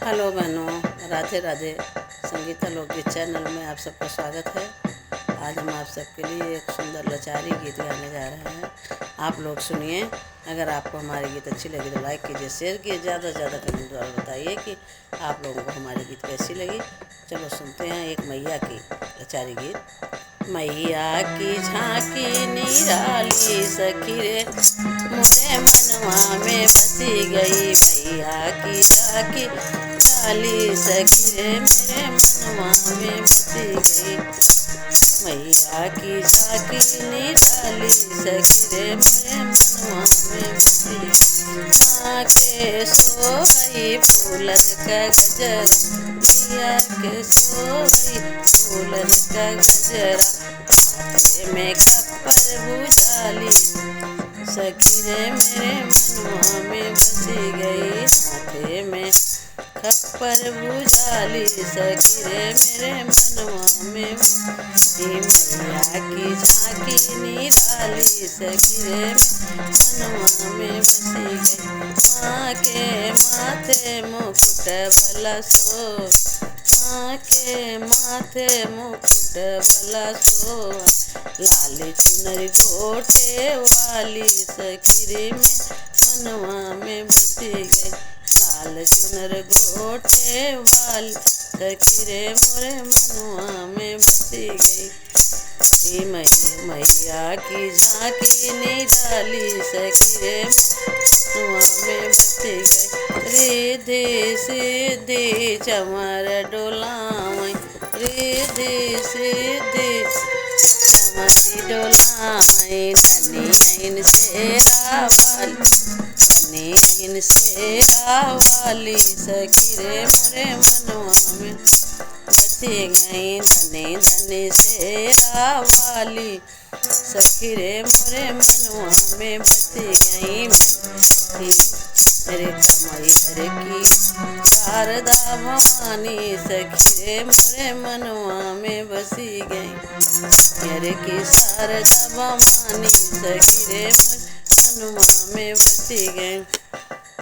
Hello बहनों, राधे राधे। संगीता लोकगीत channel में आप सबका स्वागत है। आज हम आप सबके लिए एक सुंदर लचारी गीत गाने जा रहे हैं। आप लोग सुनिए। अगर आपको हमारी गीत अच्छी लगी तो लाइक कीजिए, शेयर कीजिए, ज़्यादा से ज़्यादा कमेंट द्वारा बताइए कि आप लोगों को हमारी गीत कैसी लगी। चलो सुनते हैं एक मैया की लचारी गीत। मैया की झांकी निराली सखी रे मोरे मनवा में बसी गई। मैया की झांकी निराली सखी रे मेरे मनवा में बसी गई। मैया की झांकी निराली सखी रे मेरे मनवा में बसी गई। माँ के सोई फूलन का गजरा, मैया के सोई फूलन का गजरा, माथे में खप्पर भुजाली सखी रे मेरे मनवा में बसी गई। माथे में खप्पर भुजाली सखी रे मेरे मनवा में मैया की झांकी निराली सखी रे मनवा में बसी गई। माँ के माथे मुकुट वाला सो, माँ के माथे मुकुट वाला सो, लाल चुनर गोटे वाली सखी रे मनवा में बसी गई। लाल चुनर गोटे वाली सखी रे मोरे मनवा में बसी गई। मैया की झांकी निराली सखी रे मनवा में बसी गई। रिद्धि सिद्धि चमर डोलावई, रिद्धि सिद्धि चमरी डोलावई, धनी अहिन शेरा वाली, धनी अहिन शेरा वाली सखी रे मोरे मनवा में बसी गई। धनी धनी शेरा वाली सखी रे मोरे मनवा में बसी गई। मेरे मैहर की शारदा भवानी सखी रे मोरे मनवा में बसी गई। मेरे की शारदा भवानी सखी रे मनवा में बसी गई।